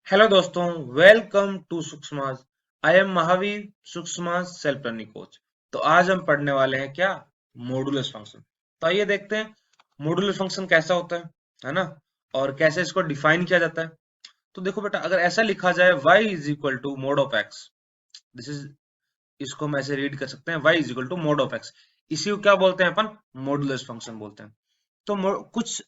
Hello दोस्तों, welcome to Sushma. I am Mahavir, Sushma self learning coach. तो आज हम पढ़ने वाले हैं क्या? Modulus function. तो आइए देखते हैं मॉडुलस फंक्शन कैसा होता है ना, और कैसे इसको डिफाइन किया जाता है। तो देखो बेटा, अगर ऐसा लिखा जाए y is equal to mod of x, this is, इसको हम ऐसे रीड कर सकते हैं, y is equal to mod of x. इसी को क्या बोलते हैं अपन? मॉडुलस फंक्शन बोलते हैं। तो कुछ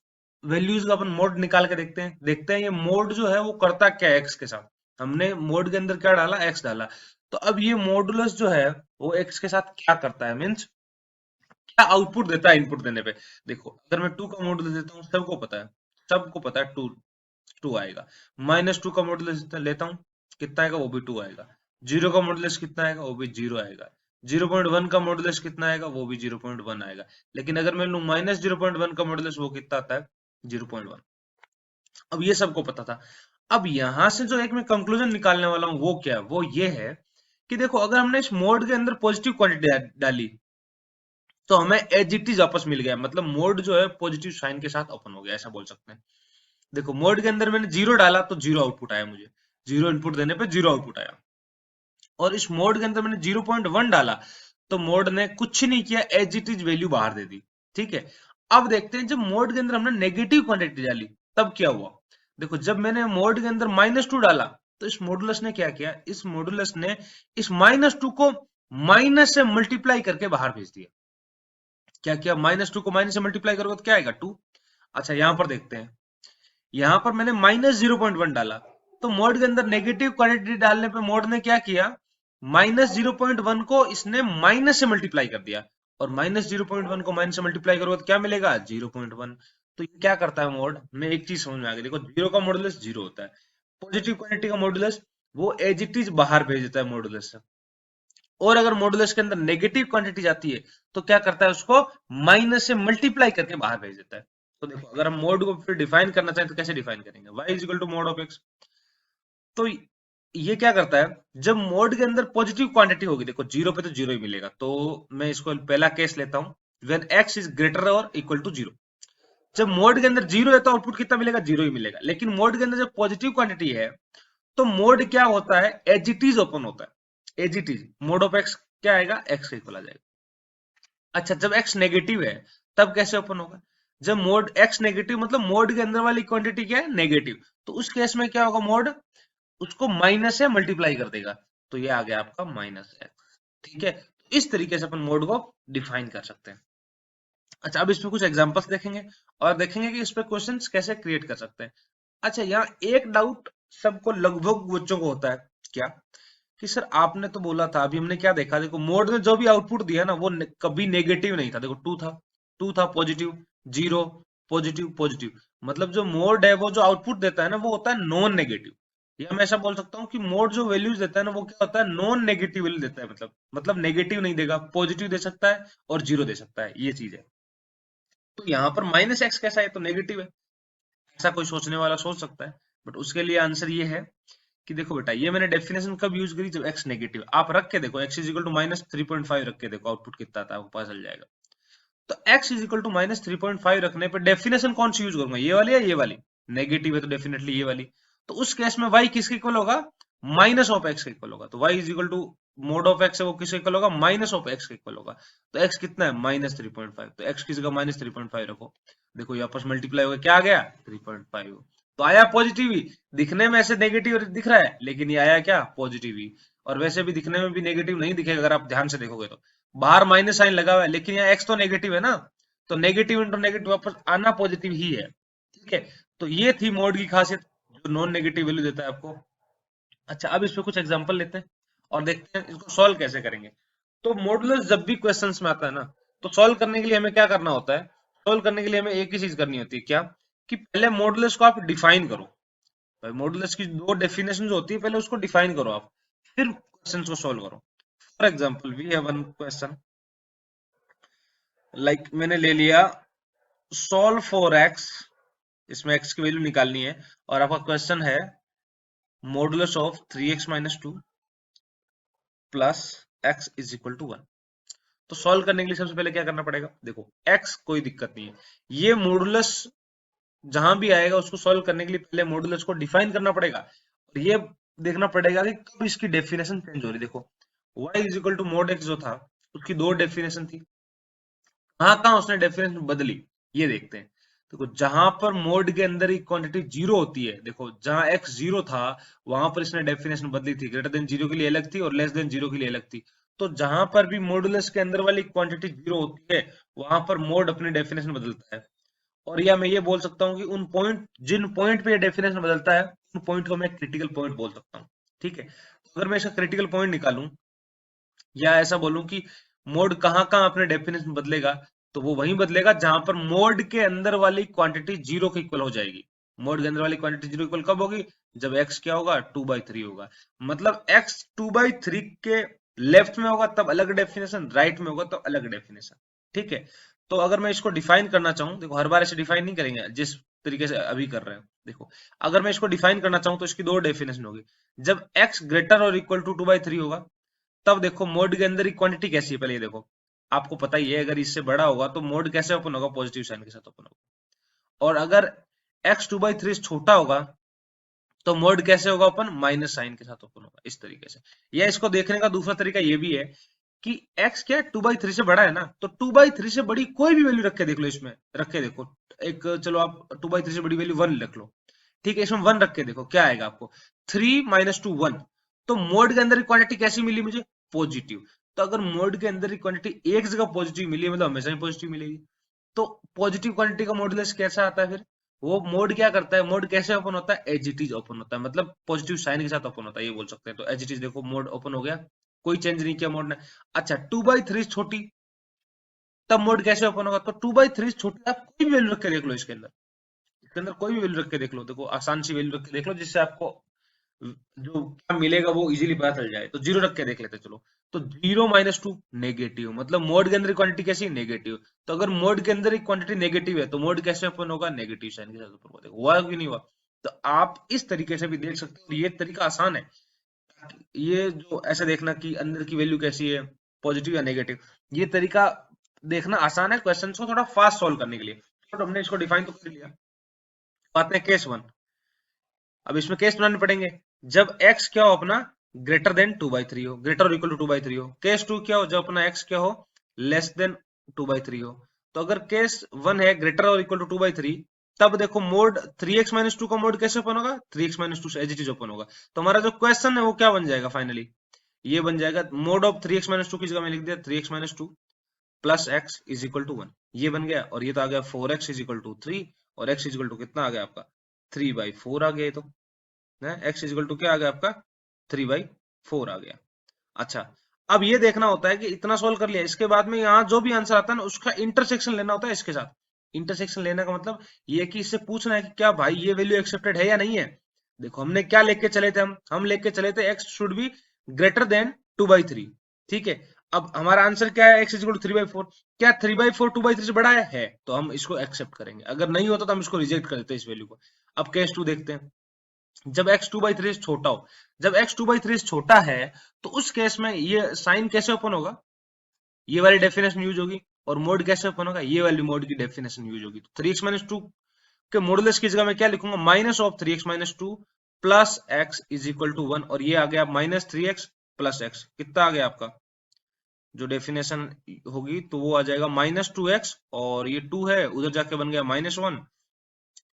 वैल्यूज का अपन मोड निकाल के देखते हैं ये मोड जो है वो करता क्या है एक्स के साथ। हमने मोड के अंदर क्या डाला? एक्स डाला। तो अब ये मॉडुलस जो है वो एक्स के साथ क्या करता है, मीन्स क्या आउटपुट देता है इनपुट देने पे। देखो, अगर मैं टू का मॉडुलस देता हूँ, सबको पता है टू टू आएगा। माइनस टू का मॉडुलस लेता हूँ, कितना आएगा? वो भी टू आएगा। जीरो का मॉडुलस कितना आएगा? वो भी जीरो आएगा। 0.1 का मॉडुलस कितना आएगा? वो भी 0.1 आएगा। लेकिन अगर मैं लूं माइनस 0.1 का मॉडुलस, वो कितना आता है? 0.1। अब ये सबको पता था। अब यहां से जो एक मैं कंक्लूजन निकालने वाला हूं वो क्या है? वो ये है कि देखो, अगर हमने इस मोड के अंदर पॉजिटिव क्वांटिटी डाली तो हमें एज इट इज वापस मिल गया। मतलब मोड जो है पॉजिटिव साइन के साथ ओपन हो गया, ऐसा बोल सकते हैं। देखो, मोड के अंदर मैंने जीरो डाला तो जीरो आउटपुट आया मुझे, जीरो इनपुट देने पे जीरो आउटपुट आया। और इस मोड के अंदर मैंने 0.1 डाला तो मोड ने कुछ नहीं किया, एज इट इज वैल्यू बाहर दे दी। ठीक है। अब देखते हैं, जब मोड के अंदर हमने नेगेटिव क्वांटिटी डाली तब क्या हुआ। देखो, जब मैंने मोड के अंदर -2 डाला तो इस मॉडुलस ने क्या किया? इस मॉडुलस ने इस -2 को माइनस से मल्टीप्लाई करके बाहर भेज दिया। क्या किया? -2 को माइनस से मल्टीप्लाई करोगे तो क्या आएगा? 2। अच्छा, यहां पर देखते हैं, यहां पर मैंने -0.1 डाला तो मोड के अंदर नेगेटिव क्वांटिटी डालने पे मोड ने क्या किया? -0.1 को इसने माइनस से मल्टीप्लाई कर दिया। और -0.1 को माइनस से मल्टीप्लाई करोगे तो क्या मिलेगा? 0.1। तो ये क्या करता है मोड में? एक चीज समझ में आ गई। देखो, जीरो का मॉडुलस जीरो होता है, पॉजिटिव क्वांटिटी का मॉडुलस वो एज इट इज बाहर भेज देता है मॉडुलस से। और अगर मॉडुलस के अंदर नेगेटिव क्वांटिटी जाती है तो क्या करता है? उसको माइनस से मल्टीप्लाई करके बाहर भेज देता है। तो देखो, अगर हम मोड को फिर डिफाइन करना चाहें तो कैसे डिफाइन करेंगे? y is equal to mod of x. तो ये क्या करता है? जब मोड के अंदर पॉजिटिव क्वांटिटी होगी, देखो जीरो पे तो जीरो ही मिलेगा, तो मैं इसको पहला केस लेता हूं, व्हेन x इज ग्रेटर और इक्वल टू जीरो। जब मोड के अंदर जीरो है तो आउटपुट कितना मिलेगा? जीरो ही मिलेगा। लेकिन मोड के अंदर जब पॉजिटिव क्वांटिटी है तो मोड क्या होता है? एज इट इज ओपन होता है। As it is mod of x क्या आएगा? एक्स का इक्वल आ जाएगा। अच्छा, जब x नेगेटिव है तब कैसे ओपन होगा? जब मोड x नेगेटिव, मतलब मोड के अंदर वाली क्वांटिटी क्या है? नेगेटिव। तो उस केस में क्या होगा? मोड उसको माइनस से मल्टीप्लाई कर देगा। तो ये आ गया आपका -x। ठीक है, तो इस तरीके से अपन मोड को डिफाइन कर सकते हैं। अच्छा, अब इसमें कुछ एग्जांपल्स देखेंगे और देखेंगे कि इस पे क्वेश्चंस कैसे क्रिएट कर सकते हैं। अच्छा, यहाँ एक डाउट सबको, लगभग बच्चों को होता है, क्या? कि सर आपने तो बोला था, अभी हमने क्या देखा, देखो मोड ने जो भी आउटपुट दिया ना वो कभी नेगेटिव नहीं था। देखो, टू था पॉजिटिव, जीरो पॉजिटिव पॉजिटिव। मतलब जो मोड है वो जो आउटपुट देता है ना वो होता है नॉन नेगेटिव। या मैं ऐसा बोल सकता हूँ कि मोड जो वैल्यूज देता है ना वो क्या होता है? नॉन नेगेटिव वैल्यू देता है। मतलब नेगेटिव नहीं देगा, पॉजिटिव दे सकता है और जीरो दे सकता है, ये चीज है। तो यहाँ पर -x कैसा है? तो नेगेटिव है। ऐसा कोई सोचने वाला सोच सकता है, बट उसके लिए आंसर ये है कि देखो बेटा, ये मैंने डेफिनेशन कब यूज करी? जब x नेगेटिव। आप रख के देखो, x इज इक्वल टू -3.5 रख के देखो आउटपुट कितना आता है, आपको पता चल जाएगा। तो x इज इक्वल टू -3.5 रखने पे डेफिनेशन कौन सी यूज करूंगा? ये वाली या ये वाली? नेगेटिव है तो डेफिनेटली ये वाली। तो उस केस में y किसके इक्वल होगा? माइनस ऑफ एक्स के इक्वल होगा। तो y is equal to mod of x है, वो किसके इक्वल होगा? माइनस ऑफ एक्स के इक्वल होगा। तो x कितना है? -3.5। तो x की जगह -3.5 रखो। देखो, ये आपस मल्टीप्लाई हो गया, क्या आ गया? 3.5। तो आया पॉजिटिव ही। दिखने में ऐसे नेगेटिव दिख रहा है, लेकिन ये आया क्या? पॉजिटिव ही। और वैसे भी दिखने में भी नेगेटिव नहीं दिखेगा अगर आप ध्यान से देखोगे तो। बाहर माइनस साइन लगा हुआ है, लेकिन यहाँ एक्स तो नेगेटिव है ना, तो नेगेटिव इंटू नेगेटिव वापस आना पॉजिटिव ही है। ठीक है। तो ये थी मोड की खासियत, जो नॉन नेगेटिव वैल्यू देता है आपको। अच्छा, अब इस पे कुछ एग्जांपल लेते हैं और देखते हैं इसको सॉल्व कैसे करेंगे। तो मॉडुलस जब भी क्वेश्चंस में आता है ना, तो सॉल्व करने के लिए हमें क्या करना होता है? सॉल्व करने के लिए हमें एक ही चीज करनी होती है, क्या? कि पहले मॉडुलस को आप डिफाइन करो। भाई, मॉडुलस की दो डेफिनेशन होती है, पहले उसको डिफाइन करो आप, फिर क्वेश्चन को सॉल्व करो। For example, we have one question, like मैंने ले लिया सॉल्व फॉर एक्स, इसमें एक्स की वैल्यू निकालनी है, और आपका क्वेश्चन है modulus of 3x - 2 plus x is equal to 1। तो सॉल्व करने के लिए सबसे पहले क्या करना पड़ेगा? देखो, एक्स कोई दिक्कत नहीं है, ये मॉडुलस जहां भी आएगा उसको सॉल्व करने के लिए पहले मॉडुलस को डिफाइन करना पड़ेगा। ये देखना पड़ेगा कि कब इसकी डेफिनेशन चेंज हो रही। देखो y is equal to mod x जो था उसकी दो डेफिनेशन थी, कहाँ कहाँ उसने डेफिनेशन बदली ये देखते हैं। देखो जहां पर मोड के अंदर ही क्वांटिटी जीरो होती है, देखो जहां x जीरो था वहां पर इसने डेफिनेशन बदली थी, ग्रेटर देन जीरो के लिए अलग थी और लेस देन जीरो के लिए अलग थी। तो जहां पर भी मॉडुलस के अंदर वाली क्वांटिटी जीरो होती है वहां पर मोड अपनी डेफिनेशन बदलता है। और या मैं ये बोल सकता हूँ कि उन पॉइंट जिन पॉइंट पे ये डेफिनेशन बदलता है उन पॉइंट को मैं क्रिटिकल पॉइंट बोल सकता हूँ। ठीक है, तो अगर मैं इसका क्रिटिकल पॉइंट निकालूं या ऐसा बोलूं कि मोड कहाँ कहाँ अपने डेफिनेशन बदलेगा, तो वो वहीं बदलेगा जहां पर मोड के अंदर वाली क्वांटिटी जीरो के इक्वल हो जाएगी। मोड के अंदर वाली क्वांटिटी जीरो इक्वल कब होगी, जब एक्स क्या होगा 2/3 होगा। मतलब एक्स 2/3 के लेफ्ट में होगा तब अलग डेफिनेशन, राइट में होगा तब अलग डेफिनेशन। ठीक है, तो अगर मैं इसको डिफाइन करना चाहूँ, देखो हर बार ऐसे डिफाइन नहीं करेंगे जिस तरीके से अभी कर रहे हैं। देखो अगर मैं इसको डिफाइन करना चाहूँ तो इसकी दो डेफिनेशन होगी। जब एक्स ग्रेटर और इक्वल टू 2/3 होगा तब देखो मोड के अंदर ही क्वांटिटी कैसी है, पहले ये देखो। आपको पता ही है अगर इससे बड़ा होगा तो मोड कैसे ओपन होगा, पॉजिटिव साइन के साथ ओपन होगा। और अगर एक्स 2/3 छोटा होगा तो मोड कैसे होगा ओपन, माइनस साइन के साथ ओपन होगा, इस तरीके से। या इसको देखने का दूसरा तरीका ये भी है कि x क्या है 2/3 से बड़ा है ना, तो 2/3 से बड़ी कोई भी वैल्यू रख के देख लो, इसमें रख के देखो। एक चलो आप 2/3 से बड़ी वैल्यू 1 रख लो। ठीक है, इसमें 1 रख के देखो क्या आएगा आपको, 3 माइनस 2 1। तो मोड के अंदर क्वांटिटी कैसी मिली मुझे, पॉजिटिव। तो अगर मोड के अंदर क्वांटिटी एक जगह पॉजिटिव मिली है मतलब हमेशा ही पॉजिटिव मिलेगी। तो पॉजिटिव क्वांटिटी का मॉडुलस कैसा आता है फिर, वो मोड क्या करता है, मोड कैसे ओपन होता है, एज इट इज ओपन होता है, मतलब पॉजिटिव साइन के साथ ओपन होता है ये बोल सकते हैं। तो एज इट इज देखो मोड ओपन हो गया, कोई चेंज नहीं किया मोड ने। अच्छा 2/3 छोटी, तब मोड कैसे ओपन होगा, तो 2/3 छोटी आप कोई भी वैल्यू रख के देख लो इसके अंदर, इसके अंदर कोई भी वैल्यू रख के देख लो। देखो आसान सी वैल्यू रख के देख लो जिससे आपको जो क्या मिलेगा वो इजीली पता चल जाए। तो जीरो रख के देख लेते हैं, चलो। तो 0 - 2 नेगेटिव, मतलब मोड के अंदर क्वांटिटी कैसी, नेगेटिव। तो अगर मोड के अंदर क्वांटिटी नेगेटिव है तो मोड कैसे ओपन होगा, नेगेटिव साइन के साथ ओपन होगा। देखो हुआ कि नहीं हुआ। तो आप इस तरीके से भी देख सकते हो, ये तरीका आसान है। ये जो ऐसे देखना कि अंदर की वैल्यू कैसी है, पॉजिटिव या नेगेटिव, ये तरीका देखना आसान है क्वेश्चन को थोड़ा फास्ट सॉल्व करने के लिए। तो हमने इसको डिफाइन तो कर लिया, आते हैं केस वन। अब इसमें केस बनाने पड़ेंगे जब x क्या हो अपना, ग्रेटर देन 2/3 हो, ग्रेटर और इक्वल टू 2/3 हो। केस टू क्या हो, जब अपना x क्या हो, लेस देन 2/3 हो। तो अगर केस वन है ग्रेटर और इक्वल टू 2/3, तब देखो मोड 3x - 2 का मोड कैसे ओपन होगा, 3x - 2 से एज इट इज ओपन होगा। तो हमारा जो क्वेश्चन है वो क्या बन जाएगा फाइनली, ये बन जाएगा मोड ऑफ 3x - 2 की जगह में लिख दिया 3x - 2 plus x is equal to 1, ये बन गया। और ये तो आ गया 4x इज इक्वल टू 3, और x इज इक्वल टू कितना आ गया आपका, 3/4 आ गया। ये तो एक्स इजिकल टू क्या आ गया आपका, 3/4 आ गया। अच्छा, अब ये देखना होता है कि इतना सोल्व कर लिया, इसके बाद में यहाँ जो भी आंसर आता है ना उसका इंटरसेक्शन लेना होता है इसके साथ। इंटरसेक्शन लेने का मतलब ये कि इससे पूछना है कि क्या भाई ये वैल्यू एक्सेप्टेड है या नहीं है। देखो हमने क्या लेके चले थे, हम लेके चले थे x should be greater than 2/3। ठीक है, अब हमारा आंसर क्या है, एक्स इज इक्वल टू 3/4। क्या 3/4 2/3 से बड़ा है तो हम इसको एक्सेप्ट करेंगे, अगर नहीं होता तो हम इसको रिजेक्ट कर देते हैं इस वैल्यू को। अब केस टू देखते हैं, जब x 2/3 से छोटा हो, जब x 2/3 से छोटा है तो उस केस में ये साइन कैसे ओपन होगा, ये वाली डेफिनेशन यूज होगी। और मोड कैसे ओपन होगा, ये वाली मोड की डेफिनेशन यूज होगी। तो 3x - 2 के मॉडुलस की जगह मैं क्या लिखूंगा, माइनस ऑफ 3x - 2 प्लस x इज इक्वल टू 1। और ये आ गया -3x प्लस x, कितना आ गया आपका, जो डेफिनेशन होगी तो वो आ जाएगा -2x, और ये 2 है उधर जाके बन गया -1।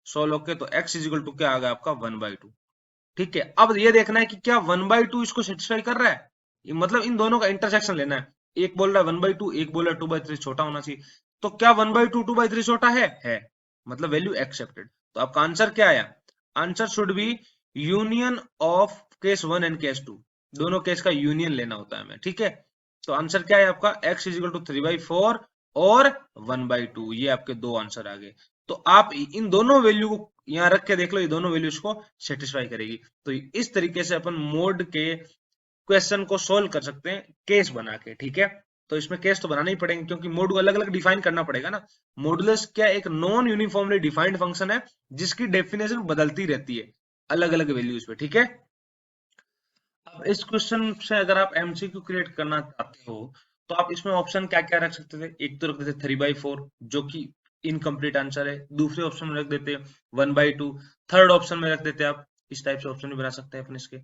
सॉल्व होके तो x इज इक्वल टू क्या आ गया आपका 1/2। ठीक है, अब ये देखना है कि क्या 1/2 इसको सेटिस्फाई कर रहा है, ये मतलब इन दोनों का इंटरसेक्शन लेना है। एक बोल रहा है 1/2, एक बोल रहा है 2/3 छोटा होना चाहिए। तो क्या 1/2 2/3 छोटा है, मतलब वैल्यू एक्सेप्टेड। तो आपका आंसर क्या आया, answer should be union of case one and case two, दोनों केस का यूनियन लेना होता है हमें। ठीक है, तो आंसर क्या है आपका, x इज इक्वल टू 3/4 और 1/2, ये आपके दो आंसर आ गए। तो आप इन दोनों वैल्यू को यहाँ रख के देख लो, ये दोनों वैल्यूज को सेटिस्फाई करेगी। तो इस तरीके से अपन मोड के क्वेश्चन को सोल्व कर सकते हैं केस बना के। ठीक है, तो इसमें केस तो बनाना ही पड़ेंगे क्योंकि मोड को अलग अलग डिफाइन करना पड़ेगा ना। मॉडुलस क्या एक नॉन यूनिफॉर्मली डिफाइंड फंक्शन है जिसकी डेफिनेशन बदलती रहती है अलग अलग वैल्यूज पे। ठीक है, अब इस क्वेश्चन से अगर आप एमसीक्यू क्रिएट करना चाहते हो तो आप इसमें ऑप्शन क्या क्या रख सकते थे, एक तो रख देते 3/4 जो कि इनकम्प्लीट आंसर है, दूसरे ऑप्शन में रख देते 1/2, थर्ड ऑप्शन में रख देते आप इस टाइप से ऑप्शन भी बना सकते हैं अपन इसके।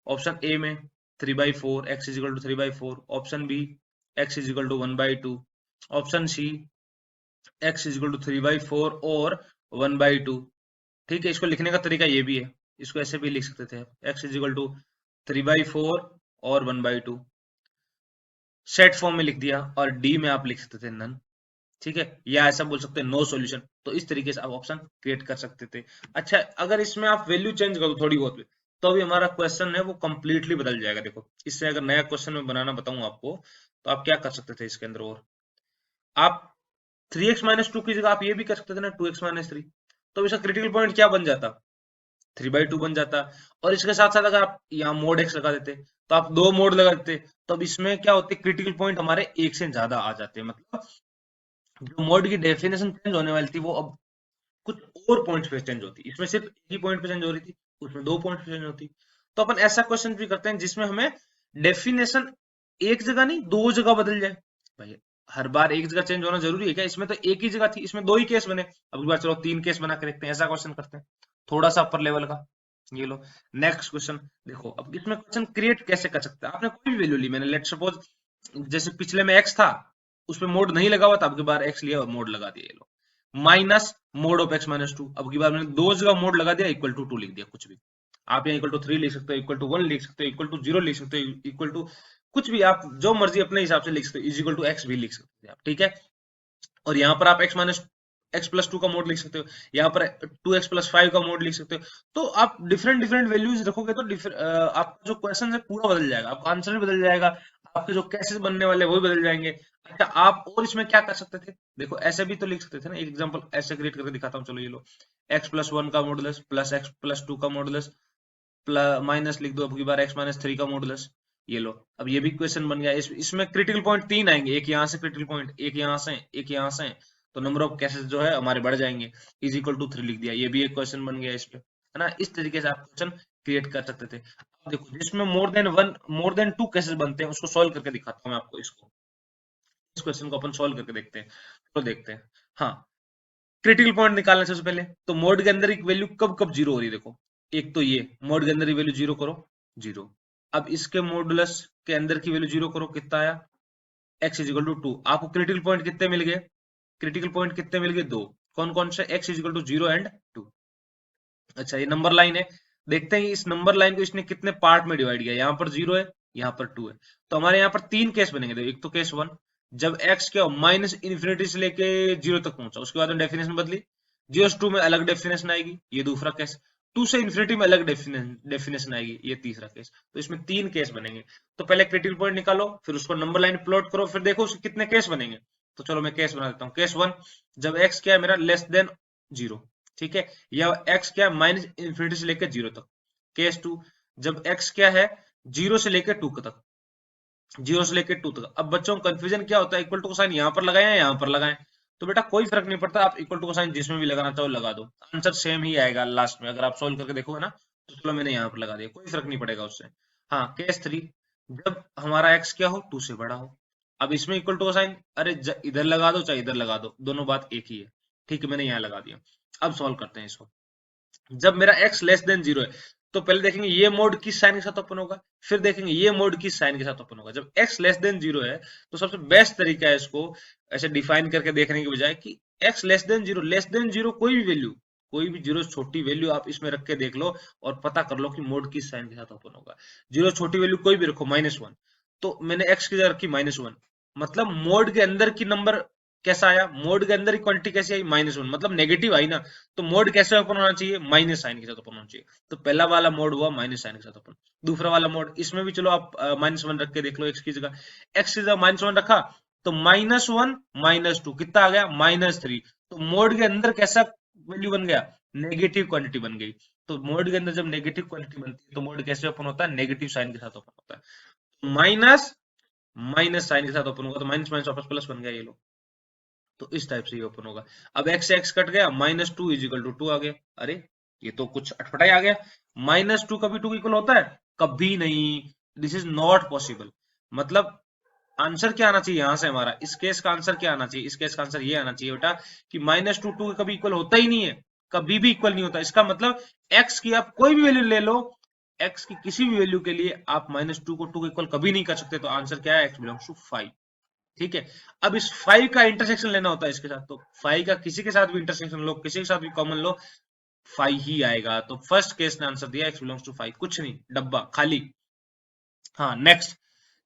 ऑप्शन ए में 3/4 x is equal to 3/4, option B x is equal to 1/2, option C x is equal to 3/4 और 1/2। ठीक है, इसको लिखने का तरीका ये भी है, इसको ऐसे भी लिख सकते थे, x इज इक्वल टू 3/4 और 1/2 सेट फॉर्म में लिख दिया, और डी में आप लिख सकते थे नन। ठीक है, या ऐसा बोल सकते हैं नो सॉल्यूशन। तो इस तरीके से आप ऑप्शन क्रिएट कर सकते थे। अच्छा, अगर इसमें आप वैल्यू चेंज करो थोड़ी बहुत भी, तो अभी हमारा क्वेश्चन है वो कंप्लीटली बदल जाएगा। देखो, इससे अगर नया क्वेश्चन में बनाना बताऊं आपको, तो आप क्या कर सकते थे इसके अंदर, और आप 3x-2 की जगह आप ये भी कर सकते थे ना, 2x-3। तो इसका क्रिटिकल पॉइंट क्या बन जाता, 3/2 बन जाता। और इसके साथ साथ अगर आप यहाँ मोड x लगा देते, तो आप दो मोड लगा देते, तो अब इसमें क्या होते, क्रिटिकल पॉइंट हमारे एक से ज्यादा आ जाते हैं। मतलब जो मोड की डेफिनेशन चेंज होने वाली थी, वो अब कुछ और पॉइंट्स पे चेंज होती। इसमें सिर्फ एक ही पॉइंट पे चेंज हो रही थी, उसमें दो पॉइंट पे चेंज होती। तो अपन ऐसा क्वेश्चन भी करते हैं जिसमें हमें डेफिनेशन एक जगह नहीं, दो जगह बदल जाए। भाई, हर बार एक जगह चेंज होना जरूरी है क्या? इसमें तो एक ही जगह थी, इसमें दो ही केस बने। अब बार चलो तीन केस बना के देखते हैं, ऐसा क्वेश्चन करते हैं थोड़ा सा अपर लेवल का। ये लो नेक्स्ट क्वेश्चन। देखो, अब इसमें क्वेश्चन क्रिएट कैसे कर सकते हैं। आपने कोई भी वैल्यू ली, मैंने लेट सपोज जैसे पिछले में x था, उसमें मोड नहीं लगा हुआ था, अब की बार x लिया और मोड लगा दिया। ये लो माइनस मोड ऑफ x-2, अब की बार मैंने दो जगह मोड लगा दिया, इक्वल टू 2 लिख दिया। कुछ भी आप यहाँ इक्वल टू 3 लिख सकते हो, इक्वल टू 1 लिख सकते हो, इक्वल टू 0 लिख सकते हो, इक्वल टू कुछ भी आप जो मर्जी अपने हिसाब से लिख सकते हो, इज इक्वल टू x भी लिख सकते हैं आप। ठीक है, और यहाँ पर आप x+2 का मोड लिख सकते हो, यहाँ पर 2x+5 का मोड लिख सकते हो। तो आप डिफरेंट डिफरेंट वैल्यूज रखोगे तो आपका जो क्वेश्चन है पूरा बदल जाएगा, आपका आंसर भी बदल जाएगा, आपके जो केसेस बनने वाले वो भी बदल जाएंगे। अच्छा, आप और इसमें क्या कर सकते थे, देखो ऐसे भी तो लिख सकते थे ना। एक एग्जांपल ऐसे क्रिएट करके दिखाता हूँ, चलो ये लो x+1 का मॉडुलस प्लस x+2 का मॉडुलस माइनस लिख दो, अब की बार x-3 का मॉडुलस। ये लो, अब ये भी क्वेश्चन बन गया। इसमें क्रिटिकल पॉइंट तीन आएंगे, एक यहाँ से क्रिटिकल पॉइंट, एक यहाँ से, एक यहाँ से। तो नंबर ऑफ केसेस जो है हमारे बढ़ जाएंगे, इज इक्वल टू 3 लिख दिया, ये भी एक क्वेश्चन बन गया इस पे, है ना। इस तरीके से आप क्वेश्चन क्रिएट कर सकते थे। अब देखो, जिसमें मोर देन टू केसेस बनते हैं, उसको सॉल्व करके दिखाता हूँ मैं आपको। इसको इस क्वेश्चन को अपन सॉल्व करके देखते हैं, तो देखते हैं। हाँ, क्रिटिकल पॉइंट निकालने से पहले तो मोड के अंदर की वैल्यू कब कब जीरो हो रही है, देखो। एक तो ये मोड के अंदर की वैल्यू जीरो करो, जीरो। अब इसके मॉडुलस के अंदर की वैल्यू जीरो करो, कितना आया, x इज इक्वल टू 2। आपको क्रिटिकल पॉइंट कितने मिल गए, क्रिटिकल पॉइंट कितने मिल गए, दो। कौन कौन से, x is equal to 0 and 2। अच्छा, ये नंबर लाइन है, देखते हैं इस नंबर लाइन को इसने कितने पार्ट में डिवाइड किया। यहाँ पर 0 है, यहाँ पर 2 है, तो हमारे यहाँ पर तीन केस बनेंगे। देखो, एक तो केस 1, जब x क्या माइनस इन्फिनिटी से लेके 0 तक पहुंचा, उसके बाद डेफिनेशन बदली, 0 से 2 में अलग डेफिनेशन आएगी, ये दूसरा केस। 2 से इन्फिनिटी में अलग डेफिनेशन आएगी, ये तीसरा केस। तो इसमें तीन केस बनेंगे। तो पहले क्रिटिकल पॉइंट निकालो, फिर उसको नंबर लाइन प्लॉट करो, फिर देखो उसके कितने केस बनेंगे। तो चलो मैं केस बना देता हूँ। केस 1, जब x क्या है मेरा लेस देन 0, ठीक है, या x क्या है माइनस इन्फिनिटी से लेकर 0 तक। केस 2, जब x क्या है 0 से लेकर 2 तक, 0 से लेकर 2 तक। अब बच्चों को कंफ्यूजन क्या होता है, इक्वल टू का साइन यहाँ पर लगाएं या यहाँ पर लगाएं। तो बेटा कोई फर्क नहीं पड़ता, आप इक्वल टू का साइन जिसमें भी लगाना चाहो लगा दो, आंसर सेम ही आएगा लास्ट में। अगर आप सोल्व करके देखोगे ना, तो चलो मैंने यहाँ पर लगा दिया, कोई फर्क नहीं पड़ेगा उससे। हाँ, केस 3, जब हमारा x क्या हो 2 से बड़ा हो। अब इसमें इक्वल टू का साइन, अरे इधर लगा दो चाहे इधर लगा दो, दोनों बात एक ही है। ठीक है, मैंने यहाँ लगा दिया। अब सॉल्व करते हैं इसको। जब मेरा x लेस देन 0 है, तो पहले देखेंगे ये मोड किस साइन के साथ ओपन होगा, फिर देखेंगे ये मोड किस साइन के साथ ओपन होगा। जब x लेस देन 0 है, तो सबसे बेस्ट तरीका है इसको ऐसे डिफाइन करके देखने के बजाय कि x लेस देन 0 कोई भी वैल्यू, कोई भी जीरो छोटी वैल्यू आप इसमें रख के देख लो और पता कर लो कि मोड किस साइन के साथ ओपन होगा। जीरो छोटी वैल्यू कोई भी रखो, -1, तो मैंने x की जगह रखी -1, मतलब मोड के अंदर की नंबर कैसा आया, मोड के अंदर की क्वांटिटी कैसी आई, -1, मतलब नेगेटिव आई ना। तो मोड कैसे ओपन होना चाहिए, माइनस साइन के साथ ओपन होना चाहिए। तो पहला वाला मोड हुआ माइनस साइन के साथ ओपन। दूसरा वाला मोड, इसमें भी चलो आप -1 रख के देख लो, x की जगह, -1 रखा, तो -1 -2 कितना आ गया, -3। तो मोड के अंदर कैसा वैल्यू बन गया, नेगेटिव क्वांटिटी बन गई। तो मोड के अंदर जब नेगेटिव क्वांटिटी बनती है, तो मोड कैसे ओपन होता है, नेगेटिव साइन के साथ ओपन होता है। माइनस माइनस साइन के साथ ओपन होगा, तो माइनस माइनस वापस प्लस बन गया, ये लो। तो इस टाइप से ये ओपन होगा। अब x से x कट गया, -2 इज इक्वल टू 2 आ गया। अरे ये तो कुछ अटपटा ही आ गया, -2 कभी 2 इक्वल होता है, कभी नहीं। This is not possible. मतलब आंसर क्या आना चाहिए यहां से, हमारा इस केस का आंसर क्या आना चाहिए, इस केस का आंसर ये आना चाहिए बेटा कि -2 2 कभी इक्वल होता ही नहीं है। कभी भी इक्वल नहीं होता। इसका मतलब x की आप कोई भी वैल्यू ले लो, x की किसी भी वैल्यू के लिए आप -2 को 2 इक्वल कभी नहीं कर सकते। तो आंसर क्या है? x belongs to 5। ठीक है, अब इस 5 का इंटरसेक्शन लेना होता है इसके साथ। तो 5 का किसी के साथ भी इंटरसेक्शन लो, किसी के साथ भी कॉमन लो, 5 ही आएगा। तो फर्स्ट केस ने आंसर दिया x बिलोंग्स टू 5, कुछ नहीं, डब्बा खाली। हाँ, नेक्स्ट,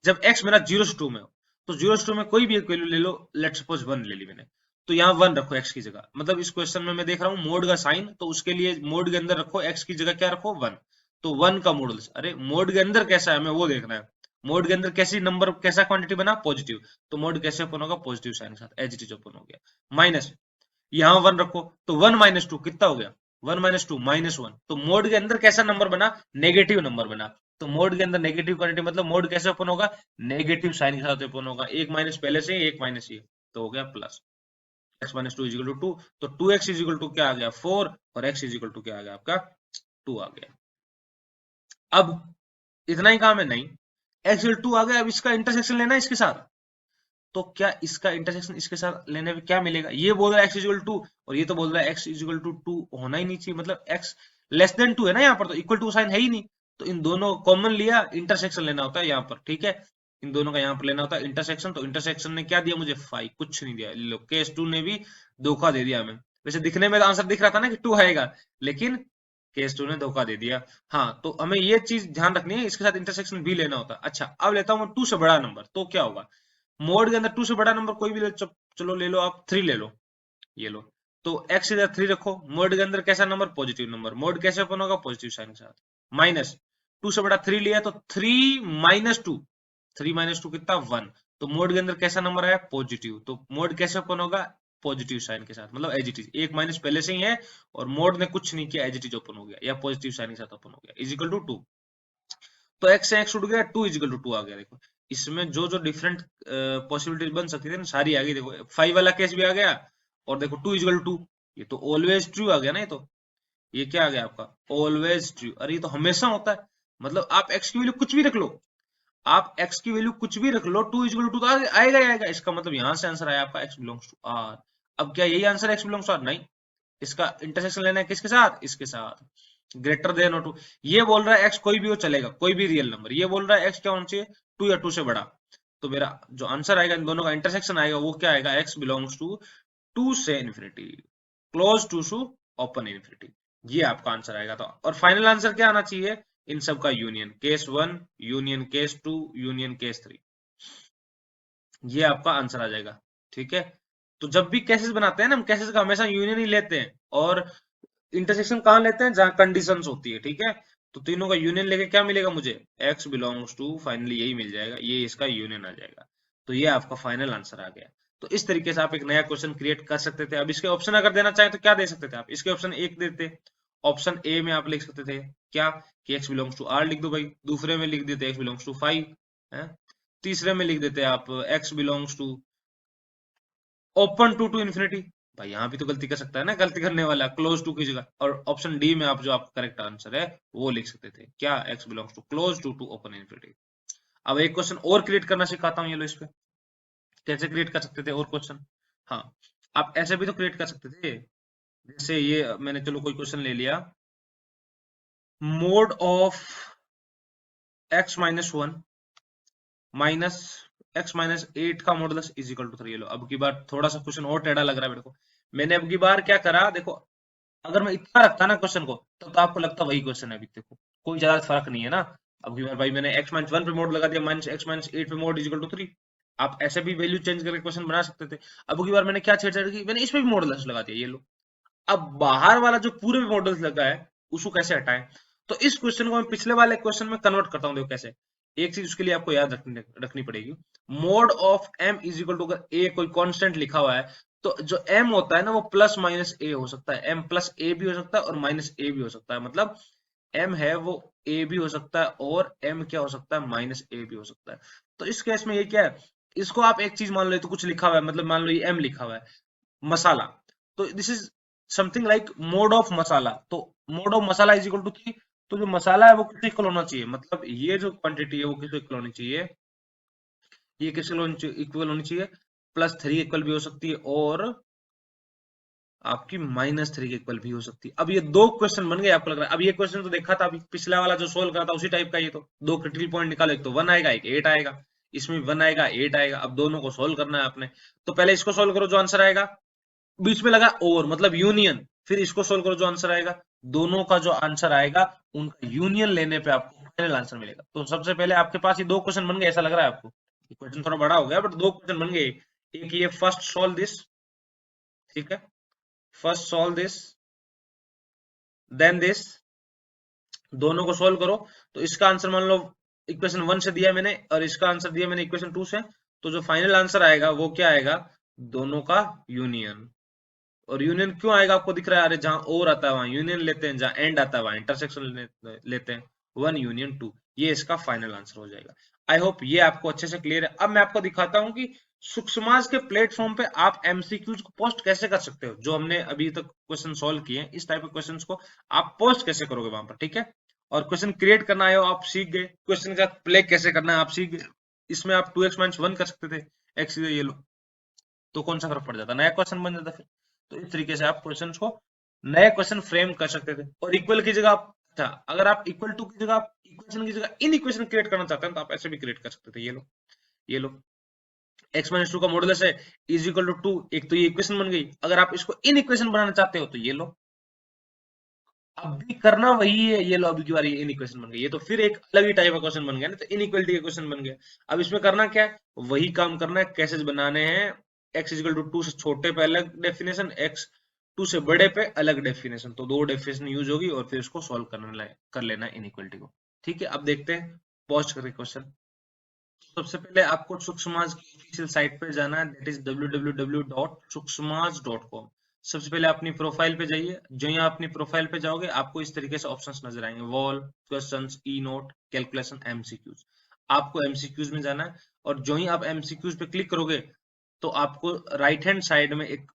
जब x मेरा 0 से 2 में हो, तो 0 से 2 में कोई भी एक वैल्यू ले लो, लेट सपोज 1 ले ली मैंने, तो यहाँ 1 रखो x की जगह। मतलब इस क्वेश्चन में मैं देख रहा हूँ मोड का साइन, तो उसके लिए मोड के अंदर रखो, x की जगह क्या रखो? 1। तो 1 का मॉडुलस, अरे मोड के अंदर कैसा है हमें वो देखना है। मोड के अंदर कैसी नंबर, कैसा क्वांटिटी बना? पॉजिटिव। तो मोड कैसे ओपन होगा? पॉजिटिव साइन के साथ, एज इट इज ओपन हो गया। माइनस, यहाँ 1 रखो, तो 1 - 2 कितना हो गया? 1 - 2 -1। तो मोड के अंदर कैसा नंबर बना? नेगेटिव नंबर बना। तो मोड के अंदर नेगेटिव क्वांटिटी मतलब मोड कैसे ओपन होगा? नेगेटिव साइन के साथ ओपन होगा। एक माइनस पहले से ही, एक माइनस ये, तो हो गया प्लस। x - 2 = 2, तो 2x = क्या आ गया? 4, और x = क्या आ गया आपका? 2 आ गया। अब इतना ही काम है? नहीं, x = 2 आ गया। अब इसका इंटरसेक्शन लेना है इसके साथ। तो क्या इसका इंटरसेक्शन इसके साथ लेने में क्या मिलेगा? ये बोल रहा है x = 2, और ये तो बोल रहा है x = 2 होना ही नहीं चाहिए। मतलब x << 2 है ना यहाँ पर, तो इक्वल टू साइन है ही नहीं। तो इन दोनों कॉमन लिया, इंटरसेक्शन लेना होता है यहाँ पर। ठीक है, इन दोनों का यहाँ पर लेना होता है इंटरसेक्शन। तो इंटरसेक्शन ने क्या दिया मुझे? 5, कुछ नहीं दिया। लो, केस 2 ने भी धोखा दे दिया हमें। वैसे दिखने में तो आंसर दिख रहा था ना कि 2 आएगा, लेकिन केस 2 ने धोखा दे दिया। हाँ, तो हमें ये चीज ध्यान रखनी है, इसके साथ इंटरसेक्शन भी लेना होता है। अच्छा, अब लेता हूँ 2 से बड़ा नंबर, तो क्या होगा? मोड के अंदर 2 से बड़ा नंबर कोई भी ले, चलो ले लो आप, 3 ले लो, ये लो। तो x इधर 3 रखो, मोड के अंदर कैसा नंबर? Positive number. मोड कैसे ओपन होगा? पॉजिटिव साइन के साथ। माइनस, 2 से बड़ा 3 लिया, तो 3 - 2, 3 - 2 कितना? 1। तो मोड के अंदर कैसा नंबर है? पॉजिटिव। तो मोड कैसे ओपन होगा? पॉजिटिव साइन के साथ, मतलब एज इट इज, एक माइनस पहले से ही है, और मोड ने कुछ नहीं किया, एज इट इज ओपन हो गया, या पॉजिटिव साइन के साथ ओपन हो गया, इजिकल टू 2। तो x से x उठ गया, 2 = 2 आ गया। देखो, इसमें जो जो डिफरेंट पॉसिबिलिटीज बन सकती थी ना, सारी आ गई। देखो 5 वाला केस भी आ गया, और देखो 2 = 2, ये तो ऑलवेज ट्रू आ गया ना। ये तो, ये क्या आ गया आपका? Always true. अरे ये तो हमेशा होता है। मतलब आप x की वैल्यू कुछ भी रख लो, आप x की वैल्यू कुछ भी रख लो, 2 = 2 तो आएगा ही आएगा। इसका मतलब यहां से आंसर आया आपका x बिलोंग्स टू r। अब क्या यही आंसर है x बिलोंग्स टू r? नहीं, इसका इंटरसेक्शन लेना है किसके साथ? इसके साथ, ग्रेटर देन और 2। ये बोल रहा है x कोई भी हो चलेगा, कोई भी रियल नंबर। ये बोल रहा है x क्या होना चाहिए? 2 या 2 से बड़ा। तो मेरा जो आंसर आएगा, इन दोनों का इंटरसेक्शन आएगा, वो क्या आएगा? x बिलोंग्स टू 2 से infinity, close to open infinity. ये आपका आंसर आएगा। तो और फाइनल आंसर क्या आना चाहिए? इन सब का union, case 1 union case 2 union case 3, ये आपका आंसर आ जाएगा। ठीक है, तो जब भी केसेस बनाते हैं ना, हम केसेस का हमेशा यूनियन ही लेते हैं, और इंटरसेक्शन कहाँ लेते हैं? जहां कंडीशंस होती है। ठीक है, तो तीनों का यूनियन लेके क्या मिलेगा मुझे? x बिलोंग्स टू, फाइनली यही मिल जाएगा, ये इसका यूनियन आ जाएगा। तो ये आपका फाइनल आंसर आ गया। तो इस तरीके से आप एक नया क्वेश्चन क्रिएट कर सकते थे। अब इसके ऑप्शन अगर देना चाहें तो क्या दे सकते थे आप? इसके ऑप्शन एक देते, ऑप्शन ए में आप लिख सकते थे क्या? कि x बिलोंग्स टू r लिख दो भाई। दूसरे में लिख देते x बिलोंग्स टू 5 है। तीसरे में लिख देते आप x belongs to open to infinity. भाई यहाँ भी तो गलती कर सकता है ना गलती करने वाला, क्लोज टू की जगह। और ऑप्शन डी में आप जो आपका करेक्ट आंसर है वो लिख सकते थे क्या? x belongs to close to open infinity. अब एक क्वेश्चन और क्रिएट करना सिखाता हूँ, ये लो। इस पे कैसे क्रिएट कर सकते थे और क्वेश्चन? हाँ, आप ऐसे भी तो क्रिएट कर सकते थे। जैसे ये मैंने, चलो कोई क्वेश्चन ले लिया, mode of x - 1 minus x - 8 का मॉडुलस इज इक्वल टू 3। ये लो, अब की बार थोड़ा सा क्वेश्चन और टेढ़ा लग रहा है मेरे को। मैंने अब की बार क्या करा, देखो, अगर मैं इतना रखता ना क्वेश्चन को, तो आपको लगता वही क्वेश्चन है। अभी देखो कोई ज्यादा फर्क नहीं है ना। अब की बार भाई मैंने x - 1 पे मोड लगा दिया, माइनस x - 8 पे मोड इक्वल टू 3। आप ऐसे भी वैल्यू चेंज करके क्वेश्चन बना सकते थे। अब की बार मैंने क्या छेड़छाड़ की, मैंने इस पे भी मॉडुलस लगा दिया। ये लो, अब बाहर वाला जो पूरे में मॉडल्स लगा है, उसको कैसे हटाएं? तो इस क्वेश्चन को मैं पिछले वाले क्वेश्चन में कन्वर्ट करता हूं। देखो कैसे। एक चीज उसके लिए आपको याद रखनी पड़ेगी। Mod of m is equal to, अगर a कोई कांस्टेंट लिखा हुआ है, तो जो m होता है ना, वो प्लस माइनस a हो सकता है। m प्लस a भी हो सकता है, और माइनस a भी हो सकता है। मतलब m है वो a भी हो सकता है, और m क्या हो सकता है? माइनस a भी हो सकता है। तो इस केस में ये क्या है? इसको आप एक चीज मान लो, तो कुछ लिखा हुआ है, मतलब मान लो ये m लिखा हुआ है, मसाला। तो this is something like mod of मसाला। तो मोड ऑफ मसाला इज इक्वल टू 3। तो जो मसाला है वो किससे इक्वल होना चाहिए? मतलब ये जो क्वांटिटी है वो किससे इक्वल होनी चाहिए? ये किससे इक्वल होनी चाहिए? +3 इक्वल भी हो सकती है, और आपकी -3 के इक्वल भी हो सकती है। अब ये दो क्वेश्चन बन गए, आपको लग रहा है। अब ये क्वेश्चन तो देखा था, अभी पिछला वाला जो सोल्व करा था उसी टाइप का ये तो। दो क्रिटिकल पॉइंट निकालो, एक तो 1 आएगा, एक 8 आएगा। इसमें 1 आएगा, 8 आएगा। अब दोनों को सोल्व करना है आपने। तो पहले इसको सोल्व करो, जो आंसर आएगा, बीच में लगा और मतलब यूनियन, फिर इसको सोल्व करो, जो आंसर आएगा, दोनों का जो आंसर आएगा उनका यूनियन लेने पे आपको फाइनल आंसर मिलेगा। तो सबसे पहले आपके पास ये दो क्वेश्चन बन गए, ऐसा लग रहा है आपको। क्वेश्चन थोड़ा बड़ा हो गया, बट दो क्वेश्चन बन गए। एक ये फर्स्ट सॉल्व दिस, ठीक है, first solve this, then this, दोनों को सोल्व करो। तो इसका आंसर मान लो इक्वेशन 1 से दिया मैंने, और इसका आंसर दिया मैंने इक्वेशन 2 से। तो जो फाइनल आंसर आएगा वो क्या आएगा, दोनों का यूनियन। और यूनियन क्यों आएगा आपको दिख रहा है, अरे जहां और आता है वहां यूनियन लेते हैं, जहां एंड आता है वहां इंटरसेक्शन लेते हैं। 1 यूनियन 2, ये इसका फाइनल आंसर हो जाएगा। आई होप ये आपको अच्छे से क्लियर है। अब मैं आपको दिखाता हूं कि सुखसमाज के प्लेटफॉर्म पे आप एमसीक्यूज को पोस्ट कैसे कर सकते हो। जो हमने अभी तक क्वेश्चन सॉल्व किए हैं, इस टाइप के क्वेश्चंस को आप पोस्ट कैसे करोगे वहां पर, ठीक है। और क्वेश्चन क्रिएट करना है आप सीख गए, क्वेश्चन का प्ले कैसे करना है आप सीख गए। इसमें आप 2x - 1 कर सकते थे, x ये लो, तो कौन सा फर्क पड़ जाता, नया क्वेश्चन बन जाता फिर। तो इस तरीके से आप क्वेश्चन को, नए क्वेश्चन फ्रेम कर सकते थे। और इक्वल की जगह आप, अच्छा, अगर आप इक्वल टू की जगह, आप इक्वेशन की जगह इन इक्वेशन क्रिएट करना चाहते हैं तो आप ऐसे भी क्रिएट कर सकते थे। ये लो, ये लो, x - 2 का मॉडुलस है इज इक्वल टू 2, एक तो ये इक्वेशन बन गई। अगर आप इसको इन इक्वेशन बनाना चाहते हो तो ये लो, अब भी करना वही है। ये लो, अभी की बार ये इन इक्वेशन बन गई, ये तो फिर एक अलग ही टाइप का क्वेश्चन बन गया ना, तो इनइक्वालिटी का क्वेश्चन बन गया। अब इसमें करना क्या है, वही काम करना है, कैसे बनाने हैं। x इक्वल टू 2 से छोटे पे अलग डेफिनेशन, x 2 से बड़े पे अलग डेफिनेशन, तो दो डेफिनेशन यूज होगी और फिर उसको सॉल्व करने कर लेना इनइक्वालिटी को। ठीक है, अब देखते हैं, पॉज करके क्वेश्चन। सबसे पहले आपको सुखसमाज की ऑफिशियल साइट पे जाना है, दैट इज www.sukhsamaj.com। सबसे पहले अपनी प्रोफाइल पे जाइए। जो यहाँ अपनी प्रोफाइल पे जाओगे, आपको इस तरीके से ऑप्शंस नजर आएंगे, वॉल, क्वेश्चंस, ई नोट, कैलकुलेशन, एमसीक्यूज। आपको एमसीक्यूज में जाना है, और जो ही आप एमसीक्यूज पे क्लिक करोगे तो आपको राइट हैंड साइड में एक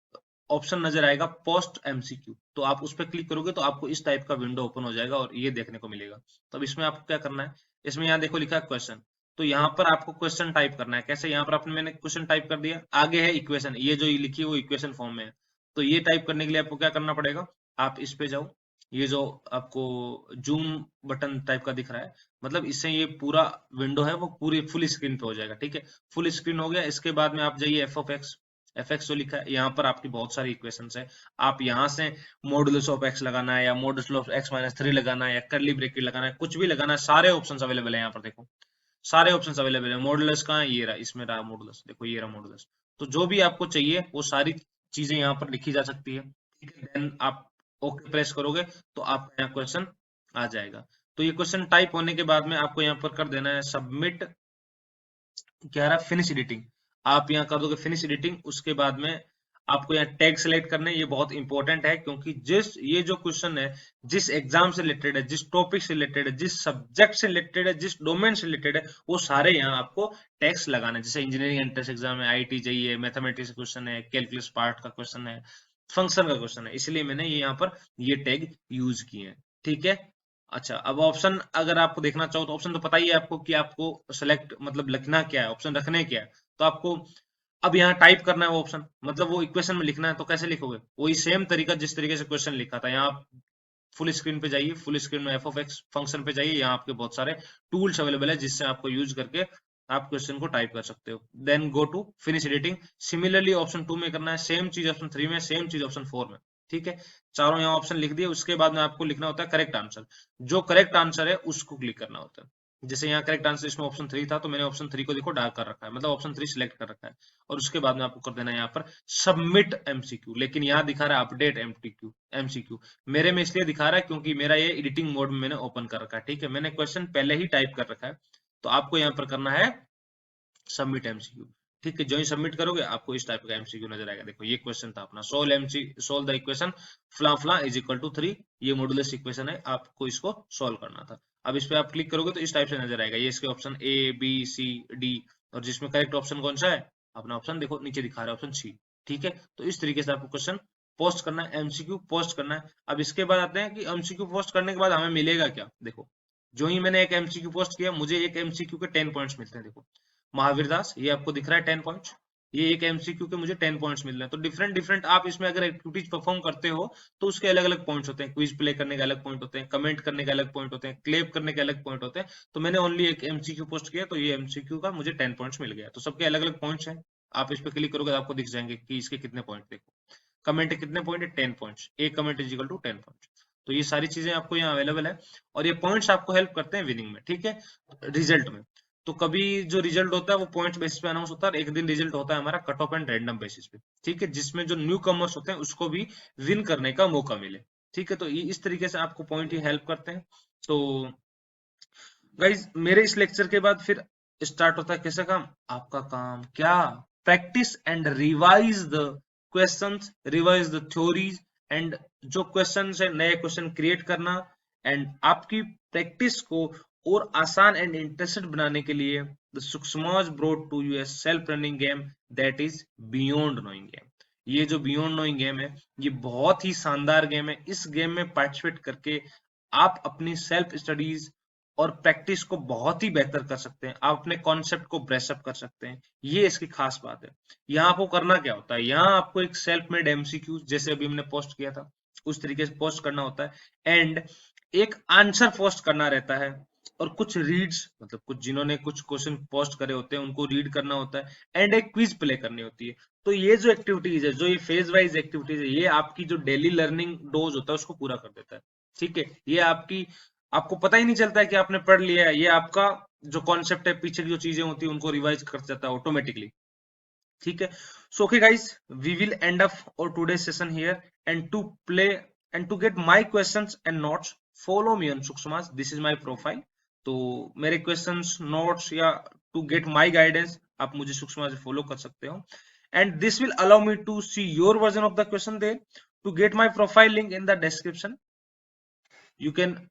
ऑप्शन नजर आएगा, पोस्ट एमसीक्यू। तो आप उस पर क्लिक करोगे तो आपको इस टाइप का विंडो ओपन हो जाएगा और ये देखने को मिलेगा। तो अब इसमें आपको क्या करना है, इसमें यहाँ देखो लिखा है क्वेश्चन, तो यहाँ पर आपको क्वेश्चन टाइप करना है। कैसे, यहाँ पर आपने, मैंने क्वेश्चन टाइप कर दिया, आगे है इक्वेशन, ये जो लिखी है वो इक्वेशन फॉर्म में है। तो ये टाइप करने के लिए आपको क्या करना पड़ेगा, आप इस पे जाओ, ये जो आपको जूम बटन टाइप का दिख रहा है, मतलब इससे ये पूरा विंडो है वो पूरी फुल स्क्रीन पे हो जाएगा। ठीक है, फुल स्क्रीन हो गया। इसके बाद में आप जाइए एफ जो लिखा है, यहाँ पर आपकी बहुत सारी इक्वेशंस है। आप यहाँ से मॉडुलस ऑफ एक्स लगाना है, या मॉडुलस ऑफ x - 3 लगाना है, या कर्ली ब्रेकेट लगाना है, कुछ भी लगाना है, सारे ऑप्शंस अवेलेबल है यहाँ पर। देखो, सारे ऑप्शंस अवेलेबल है। मॉडुलस कहाँ है, ये रहा, इसमें रहा मॉडुलस, देखो ये रहा मॉडुलस। तो जो भी आपको चाहिए वो सारी चीजें यहाँ पर लिखी जा सकती है। ठीक है, देन आप ओके प्रेस करोगे तो आपका यहाँ क्वेश्चन आ जाएगा। तो ये क्वेश्चन टाइप होने के बाद में आपको यहाँ पर कर देना है सबमिट, क्या रहा, फिनिश एडिटिंग। आप यहाँ कर दोगे फिनिश एडिटिंग। उसके बाद में आपको यहाँ टैग सेलेक्ट करने, ये बहुत इंपॉर्टेंट है, क्योंकि ये जो क्वेश्चन है, जिस एग्जाम से रिलेटेड है, जिस टॉपिक से रिलेटेड है, जिस सब्जेक्ट से रिलेटेड है, जिस डोमेन से रिलेटेड है, वो सारे यहाँ आपको टैग्स लगाने। जैसे इंजीनियरिंग एंट्रेंस एग्जाम है, आईटी चाहिए, मैथमेटिक्स क्वेश्चन है, कैलकुलस पार्ट का क्वेश्चन है, फंक्शन का क्वेश्चन है, इसलिए मैंने ये यहाँ पर ये टैग यूज किए हैं। ठीक है, अच्छा, अब ऑप्शन अगर आपको देखना चाहो तो ऑप्शन तो पता ही है आपको कि आपको सेलेक्ट मतलब लिखना क्या है, ऑप्शन रखने क्या है। तो आपको अब यहाँ टाइप करना है वो ऑप्शन, मतलब वो इक्वेशन में लिखना है। तो कैसे लिखोगे, वही सेम तरीका जिस तरीके से क्वेश्चन लिखा था। यहाँ फुल स्क्रीन पे जाइए, फुल स्क्रीन में f(x) फंक्शन पे जाइए। यहाँ आपके बहुत सारे टूल्स अवेलेबल है जिससे आपको यूज करके आप क्वेश्चन को टाइप कर सकते हो। Then go to finish editing. Similarly option 2 में करना है, सेम चीज ऑप्शन 3 में, सेम चीज ऑप्शन 4 में। ठीक है, चारों यहाँ ऑप्शन लिख दिए। उसके बाद में आपको लिखना होता है करेक्ट आंसर। जो करेक्ट आंसर है उसको क्लिक करना होता है। जैसे यहाँ करेक्ट आंसर इसमें ऑप्शन 3 था, तो मैंने ऑप्शन 3 को देखो डार्क कर रखा है, मतलब ऑप्शन 3 सिलेक्ट कर रखा है। और उसके बाद में आपको कर देना है यहाँ पर सबमिट एमसीक्यू। लेकिन यहाँ दिखा रहा है अपडेट एमसीक्यू। मेरे में इसलिए दिखा रहा है क्योंकि मेरा ये एडिटिंग मोड में मैंने ओपन कर रखा है। ठीक है, मैंने क्वेश्चन पहले ही टाइप कर रखा है। तो आपको यहाँ पर करना है सबमिट एमसीक्यू। ठीक है, जो ही सबमिट करोगे आपको इस टाइप का एमसीक्यू नजर आएगा। देखो, ये क्वेश्चन था अपना, सोल्व द इक्वेशन फ्ला फ्ला इज इक्वल टू 3। ये मॉडुलस इक्वेशन है, आपको इसको सोल्व करना था। अब इस पे आप क्लिक करोगे तो इस टाइप से नजर आएगा। ये इसके option A B C D, और जिसमें करेक्ट ऑप्शन कौन सा है, अपना ऑप्शन देखो नीचे दिखा रहा है, ऑप्शन सी। ठीक है, तो इस तरीके से आपको क्वेश्चन पोस्ट करना है, एमसीक्यू पोस्ट करना है। अब इसके बाद आते हैं कि एमसीक्यू पोस्ट करने के बाद हमें मिलेगा क्या। देखो, जो ही मैंने एक एमसीक्यू पोस्ट किया, मुझे एक एमसीक्यू के 10 पॉइंट्स मिलते हैं। देखो, महावीर दास, ये आपको दिख रहा है 10 पॉइंट्स। ये एक एमसीक्यू के मुझे 10 पॉइंट्स मिल रहे हैं। तो डिफरेंट डिफरेंट आप इसमें अगर एक्टिविटीज परफॉर्म करते हो तो उसके अलग अलग पॉइंट्स होते हैं। क्विज प्ले करने के अलग पॉइंट होते हैं, कमेंट करने के अलग पॉइंट होते हैं, क्लेम करने के अलग पॉइंट होते हैं। तो मैंने ओनली एक एमसीक्यू पोस्ट किया, तो ये एमसीक्यू का मुझे 10 पॉइंट्स मिल गया। तो सबके अलग अलग पॉइंट्स हैं। आप इस पे क्लिक करोगे तो आपको दिख जाएंगे कि इसके कितने पॉइंट। देखो कमेंट कितने पॉइंट है, 10 पॉइंट्स। एक comment is equal to 10 points. तो ये सारी चीजें आपको यहाँ अवेलेबल है, और ये पॉइंट्स आपको हेल्प करते हैं विनिंग में, ठीक है, रिजल्ट में। तो कभी जो रिजल्ट होता है वो पॉइंट्स बेसिस पे अनाउंस होता है, और एक दिन रिजल्ट होता है हमारा cut off and random basis पे, ठीक है, जिसमें जो न्यू कमर्स होते हैं उसको भी विन करने का मौका मिले, ठीक है। तो ये इस तरीके से आपको पॉइंट ही हेल्प करते हैं। तो गाइज मेरे इस लेक्चर के बाद फिर स्टार्ट होता है कैसा काम, आपका काम क्या, practice and revise the questions, revise the theories, and जो क्वेश्चंस है नए क्वेश्चन क्रिएट करना, एंड आपकी प्रैक्टिस को और आसान एंड इंटरेस्टेड बनाने के लिए the Sukshmas brought to you a self running game that is beyond knowing game. ये जो बियॉन्ड नोइंग गेम है ये बहुत ही शानदार गेम है। इस गेम में पार्टिसिपेट करके आप अपनी सेल्फ स्टडीज और प्रैक्टिस को बहुत ही बेहतर कर सकते हैं। आप अपने कॉन्सेप्ट को ब्रेसअप कर सकते हैं। ये इसकी खास बात है। यहाँ आपको करना क्या होता है, यहाँ आपको एक सेल्फ मेड एमसीक्यू जैसे अभी हमने पोस्ट किया था उस तरीके से पोस्ट करना होता है, एंड एक आंसर पोस्ट करना रहता है, और कुछ रीड्स मतलब कुछ जिन्होंने कुछ क्वेश्चन पोस्ट करे होते हैं उनको रीड करना होता है, एंड एक क्विज प्ले करनी होती है। तो ये जो एक्टिविटीज है, जो ये फेज वाइज एक्टिविटीज है, ये आपकी जो डेली लर्निंग डोज होता है उसको पूरा कर देता है, ठीक है। ये आपकी, आपको पता ही नहीं चलता है कि आपने पढ़ लिया है, ये आपका जो कॉन्सेप्ट है पीछे की जो चीजें होती है उनको रिवाइज कर जाता है ऑटोमेटिकली, ठीक है। So okay guys, we will end up our today session here, and to play and to get my questions and notes follow me on Sukshmas, this is my profile. तो मेरे क्वेश्चंस नोट्स या to get my guidance आप मुझे सुक्ष्मा से follow कर सकते हो, and this will allow me to see your version of the question there. To get my profile link in the description, you can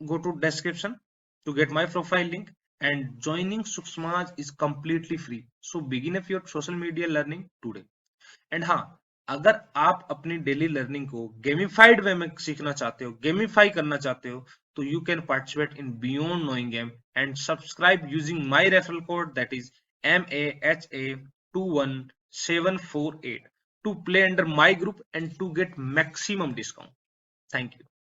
go to description to get my profile link, and joining Suksmaj is completely free, so begin up your social media learning today। And हाँ, अगर आप अपनी daily learning को gamified वे में सीखना चाहते हो, gamify करना चाहते हो, तो you can participate in beyond knowing game and subscribe using my referral code that is MAHA21748 to play under my group and to get maximum discount। Thank you।